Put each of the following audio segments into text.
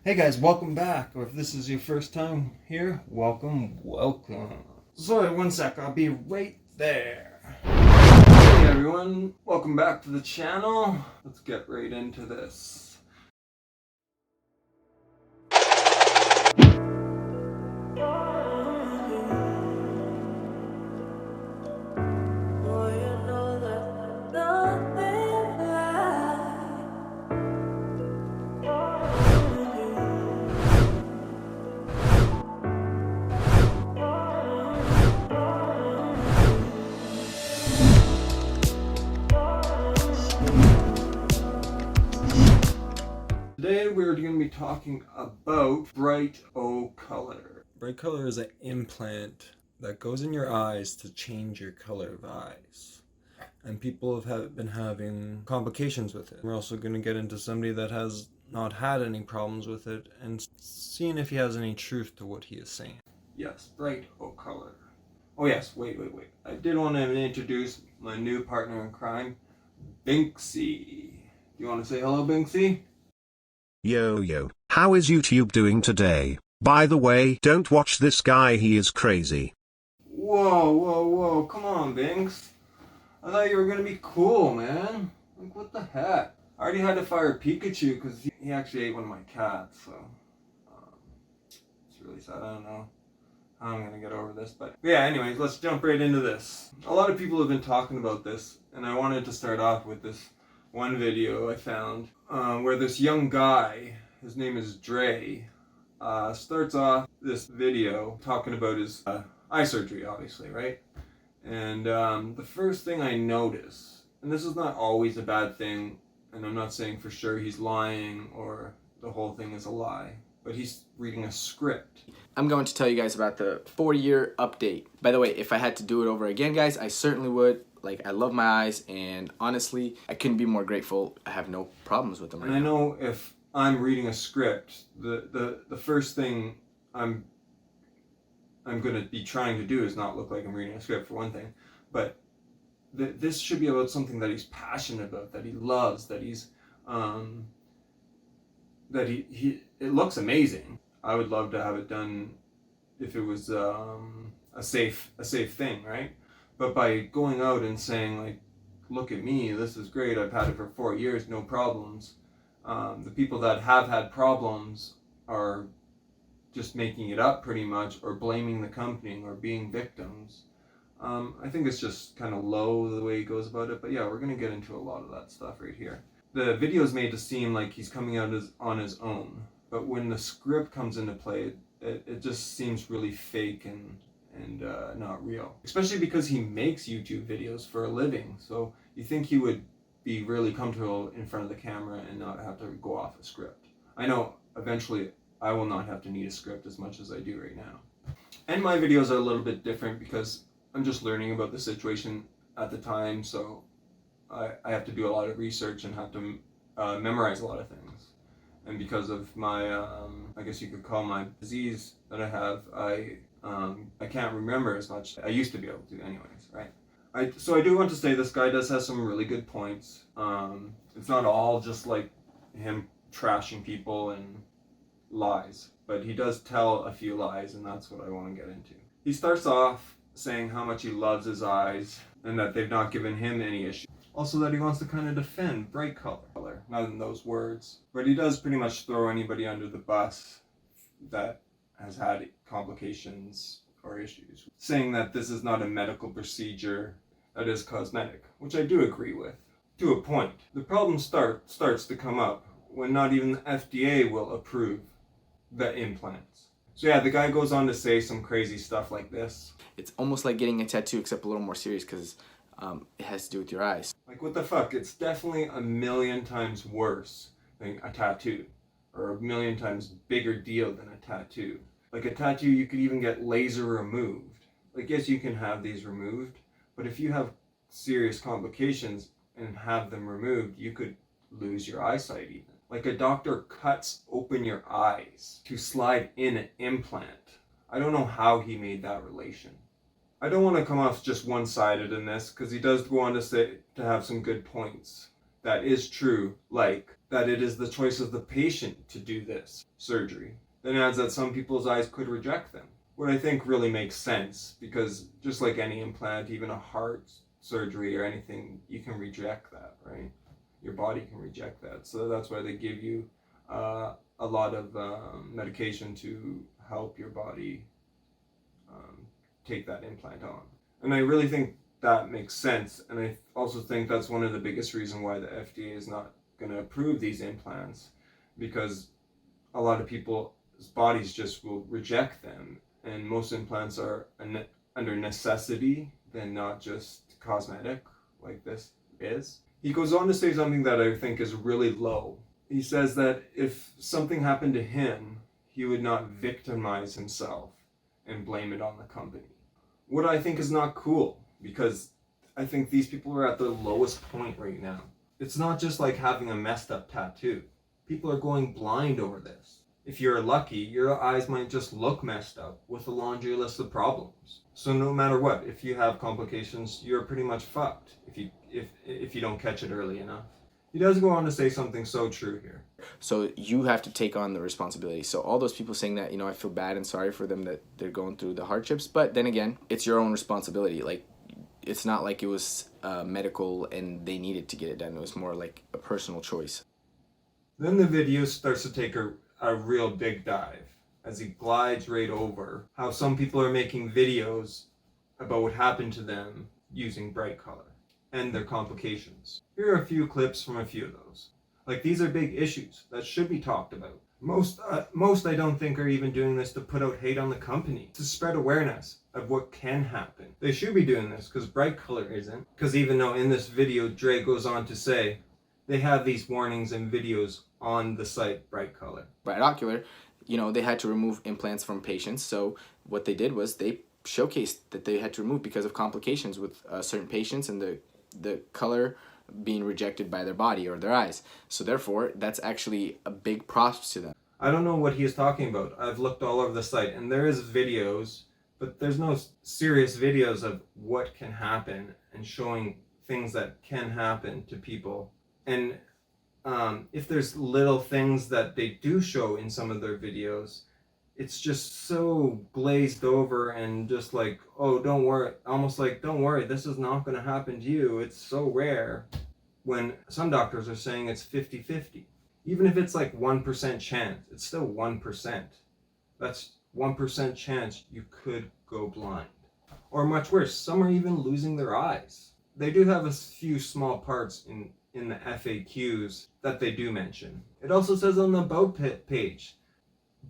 Hey guys, welcome back. Or if this is your first time here, welcome. Sorry, one sec, I'll be right there. Hey everyone, welcome back to the channel. Let's get right into this. Today we're going to be talking about BrightOcular. BrightOcular is an implant that goes in your eyes to change your color of eyes. And people have been having complications with it. We're also going to get into somebody that has not had any problems with it and seeing if he has any truth to what he is saying. Yes, BrightOcular. Oh yes, wait. I did want to introduce my new partner in crime, Binksy. You want to say hello, Binksy? Yo, how is YouTube doing today? By the way, don't watch this guy, he is crazy. Whoa, come on, Binks. I thought you were gonna be cool, man. Like, what the heck? I already had to fire Pikachu because he actually ate one of my cats, so it's really sad. I don't know how I'm gonna get over this, but yeah, anyways, let's jump right into this. A lot of people have been talking about this, and I wanted to start off with this one video I found where this young guy, his name is Drey, starts off this video talking about his eye surgery, obviously, right? And the first thing I notice, and this is not always a bad thing, and I'm not saying for sure he's lying or the whole thing is a lie, but he's reading a script. I'm going to tell you guys about the 4-year update. By the way, if I had to do it over again, guys, I certainly would. Like, I love my eyes, and honestly, I couldn't be more grateful. I have no problems with them right now. And I know if I'm reading a script, the first thing I'm going to be trying to do is not look like I'm reading a script, for one thing, but this should be about something that he's passionate about, that he loves, that he's that he it looks amazing. I would love to have it done if it was a safe thing, right? But by going out and saying, like, look at me, this is great, I've had it for 4 years, no problems, the people that have had problems are just making it up pretty much, or blaming the company, or being victims. I think it's just kind of low the way he goes about it, but yeah, we're going to get into a lot of that stuff right here. The video is made to seem like he's coming out on his own, but when the script comes into play, it just seems really fake and not real. Especially because he makes YouTube videos for a living, so you think he would be really comfortable in front of the camera and not have to go off a script. I know eventually I will not have to need a script as much as I do right now. And my videos are a little bit different because I'm just learning about the situation at the time, so I have to do a lot of research and have to memorize a lot of things. And because of my, I guess you could call my disease that I have, I can't remember as much. I used to be able to anyways, right? So I do want to say this guy does have some really good points. It's not all just like him trashing people and lies, but he does tell a few lies, and that's what I want to get into. He starts off saying how much he loves his eyes and that they've not given him any issue. Also that he wants to kind of defend BrightOcular, not in those words, but he does pretty much throw anybody under the bus that has had complications or issues, saying that this is not a medical procedure, that is cosmetic, which I do agree with, to a point. The problem starts to come up when not even the FDA will approve the implants. So yeah, the guy goes on to say some crazy stuff like this. It's almost like getting a tattoo, except a little more serious, because it has to do with your eyes. Like, what the fuck? It's definitely a million times worse than a tattoo, or a million times bigger deal than a tattoo. Like, a tattoo, you could even get laser removed. Like, yes, you can have these removed, but if you have serious complications and have them removed, you could lose your eyesight even. Like, a doctor cuts open your eyes to slide in an implant. I don't know how he made that relation. I don't want to come off just one-sided in this, because he does go on to say, to have some good points. That is true. Like, that it is the choice of the patient to do this surgery. Then adds that some people's eyes could reject them. What I think really makes sense, because just like any implant, even a heart surgery or anything, you can reject that, right? Your body can reject that. So that's why they give you a lot of medication to help your body take that implant on. And I really think that makes sense. And I also think that's one of the biggest reasons why the FDA is not going to approve these implants, because a lot of people's bodies just will reject them. And most implants are under necessity than not just cosmetic like this is. He goes on to say something that I think is really low. He says that if something happened to him, he would not victimize himself and blame it on the company. What I think is not cool, because I think these people are at their lowest point right now. It's not just like having a messed up tattoo. People are going blind over this. If you're lucky, your eyes might just look messed up with a laundry list of problems. So no matter what, if you have complications, you're pretty much fucked if you don't catch it early enough. He does go on to say something so true here. So you have to take on the responsibility. So all those people saying that, I feel bad and sorry for them that they're going through the hardships. But then again, it's your own responsibility. Like, it's not like it was medical and they needed to get it done. It was more like a personal choice. Then the video starts to take a real big dive as he glides right over how some people are making videos about what happened to them using BrightOcular and their complications. Here are a few clips from a few of those. Like, these are big issues that should be talked about. Most I don't think are even doing this to put out hate on the company, to spread awareness of what can happen. They should be doing this because BrightOcular isn't. Because even though in this video Drey goes on to say they have these warnings and videos on the site BrightOcular. BrightOcular, they had to remove implants from patients. So what they did was they showcased that they had to remove because of complications with certain patients and the color being rejected by their body or their eyes. So therefore, that's actually a big props to them. I don't know what he is talking about. I've looked all over the site and there is videos, but there's no serious videos of what can happen and showing things that can happen to people. And if there's little things that they do show in some of their videos, it's just so glazed over and just like, oh, don't worry, almost like, don't worry, this is not going to happen to you. It's so rare, when some doctors are saying it's 50-50. Even if it's like 1% chance, it's still 1%. That's 1% chance you could go blind. Or much worse, some are even losing their eyes. They do have a few small parts in the FAQs that they do mention. It also says on the about page,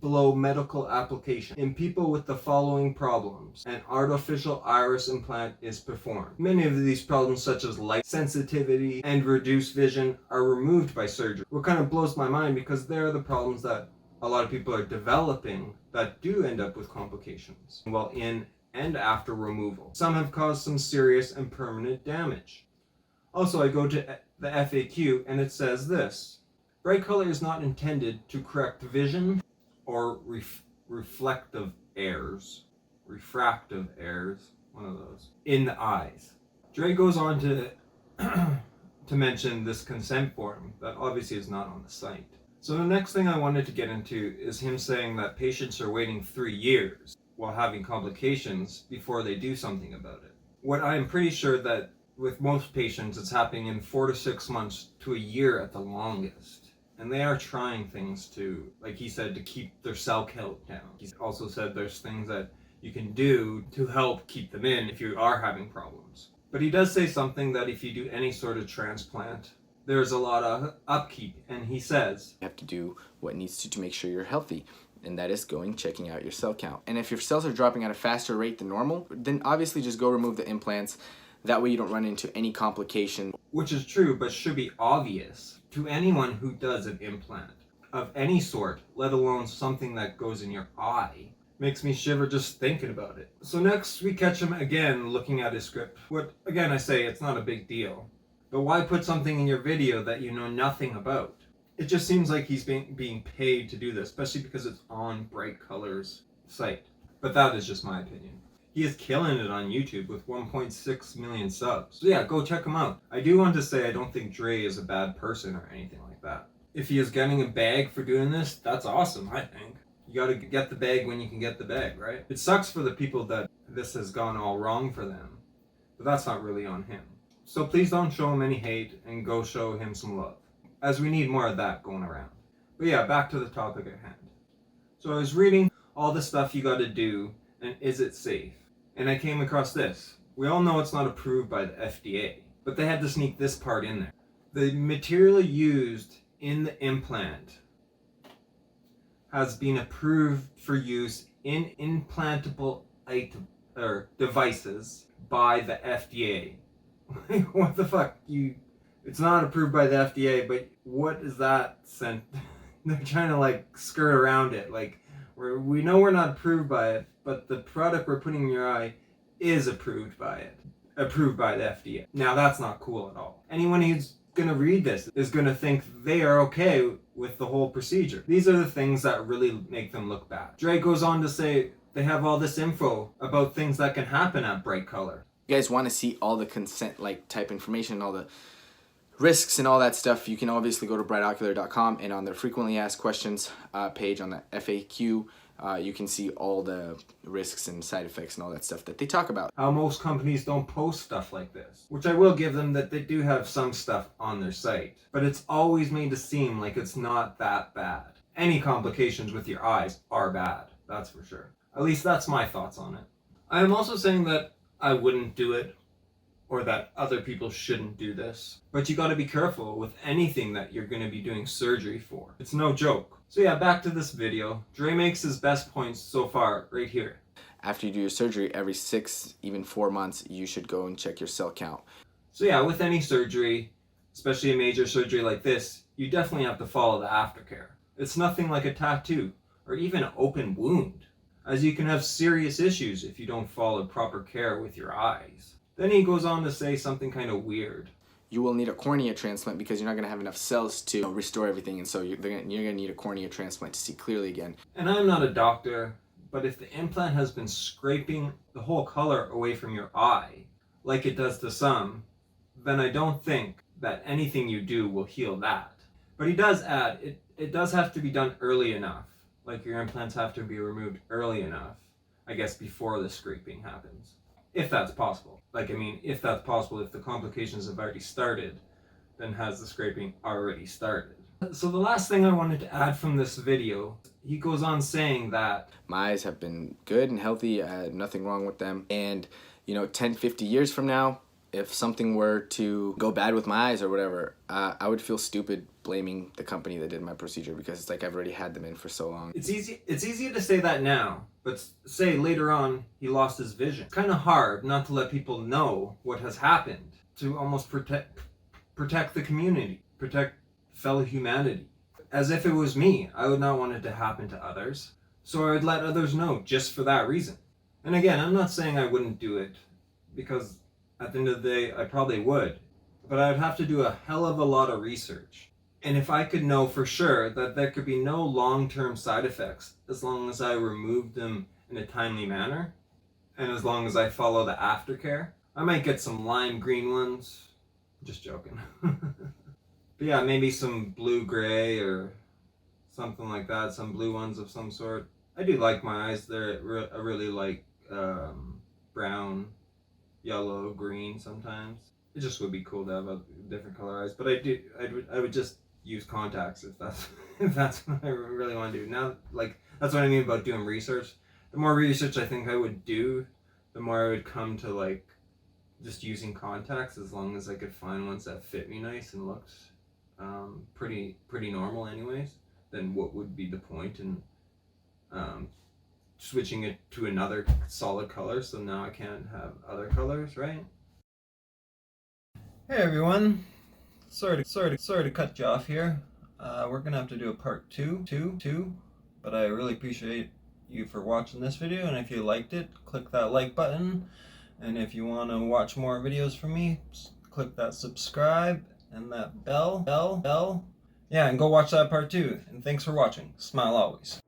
below medical application, in people with the following problems, an artificial iris implant is performed. Many of these problems, such as light sensitivity and reduced vision, are removed by surgery. What kind of blows my mind, because they are the problems that a lot of people are developing that do end up with complications while in and after removal. Some have caused some serious and permanent damage. Also, I go to the FAQ and it says this: BrightOcular is not intended to correct vision or refractive errors, one of those, in the eyes. Drey goes on to mention this consent form that obviously is not on the site. So the next thing I wanted to get into is him saying that patients are waiting 3 years while having complications before they do something about it. What I'm pretty sure that with most patients it's happening in 4 to 6 months to a year at the longest. And they are trying things to, like he said, to keep their cell count down. He also said there's things that you can do to help keep them in if you are having problems. But he does say something that if you do any sort of transplant, there's a lot of upkeep. And he says, you have to do what needs to make sure you're healthy. And that is checking out your cell count. And if your cells are dropping at a faster rate than normal, then obviously just go remove the implants. That way you don't run into any complication. Which is true, but should be obvious to anyone who does an implant of any sort, let alone something that goes in your eye. Makes me shiver just thinking about it. So next we catch him again looking at his script. What, again, I say it's not a big deal. But why put something in your video that you know nothing about? It just seems like he's being paid to do this, especially because it's on BrightOcular's site. But that is just my opinion. He is killing it on YouTube with 1.6 million subs. So yeah, go check him out. I do want to say I don't think Drey is a bad person or anything like that. If he is getting a bag for doing this, that's awesome, I think. You gotta get the bag when you can get the bag, right? It sucks for the people that this has gone all wrong for them, but that's not really on him. So please don't show him any hate and go show him some love, as we need more of that going around. But yeah, back to the topic at hand. So I was reading all the stuff you gotta do and is it safe? And I came across this. We all know it's not approved by the FDA, but they had to sneak this part in there. The material used in the implant has been approved for use in implantable devices by the FDA. What the fuck? It's not approved by the FDA, but what is that sent? They're trying to like skirt around it. Like we know we're not approved by it, but the product we're putting in your eye is approved by the FDA. Now that's not cool at all. Anyone who's gonna read this is gonna think they are okay with the whole procedure. These are the things that really make them look bad. Drey goes on to say they have all this info about things that can happen at BrightOcular. You guys want to see all the consent like type information, all the risks and all that stuff, you can obviously go to BrightOcular.com, and on their frequently asked questions page on the FAQ, you can see all the risks and side effects and all that stuff that they talk about. How most companies don't post stuff like this, which I will give them that they do have some stuff on their site, but it's always made to seem like it's not that bad. Any complications with your eyes are bad, that's for sure. At least that's my thoughts on it. I am also saying that I wouldn't do it, or that other people shouldn't do this. But you gotta be careful with anything that you're gonna be doing surgery for. It's no joke. So yeah, back to this video. Drey makes his best points so far right here. After you do your surgery, every 6, even 4 months, you should go and check your cell count. So yeah, with any surgery, especially a major surgery like this, you definitely have to follow the aftercare. It's nothing like a tattoo, or even an open wound, as you can have serious issues if you don't follow proper care with your eyes. Then he goes on to say something kind of weird. You will need a cornea transplant because you're not going to have enough cells to restore everything, and so you're going to need a cornea transplant to see clearly again. And I'm not a doctor, but if the implant has been scraping the whole color away from your eye, like it does to some, then I don't think that anything you do will heal that. But he does add, it does have to be done early enough. Like your implants have to be removed early enough, I guess, before the scraping happens. If that's possible. Like, I mean, if that's possible, if the complications have already started, then has the scraping already started? So the last thing I wanted to add from this video, he goes on saying that my eyes have been good and healthy, I had nothing wrong with them, and 10, 50 years from now, if something were to go bad with my eyes or whatever, I would feel stupid blaming the company that did my procedure, because it's like I've already had them in for so long. It's easy to say that now, but say later on he lost his vision. It's kind of hard not to let people know what has happened, to almost protect the community, protect fellow humanity. As if it was me, I would not want it to happen to others, so I would let others know just for that reason. And again, I'm not saying I wouldn't do it, because at the end of the day, I probably would, but I would have to do a hell of a lot of research. And if I could know for sure that there could be no long-term side effects as long as I remove them in a timely manner, and as long as I follow the aftercare, I might get some lime green ones. Just joking. But yeah, maybe some blue-gray or something like that, some blue ones of some sort. I do like my eyes. I really like brown, yellow, green sometimes. It just would be cool to have a different color eyes, but I would just use contacts if that's what I really want to do. Now, like, that's what I mean about doing research. The more research I think I would do, the more I would come to like just using contacts, as long as I could find ones that fit me nice and looked pretty normal anyways. Then what would be the point in switching it to another solid color, so now I can't have other colors, right? Hey everyone, sorry to cut you off here. We're gonna have to do a part two, but I really appreciate you for watching this video, and if you liked it, click that like button, and if you want to watch more videos from me, click that subscribe and that bell. Yeah, and go watch that part 2, and thanks for watching. Smile always.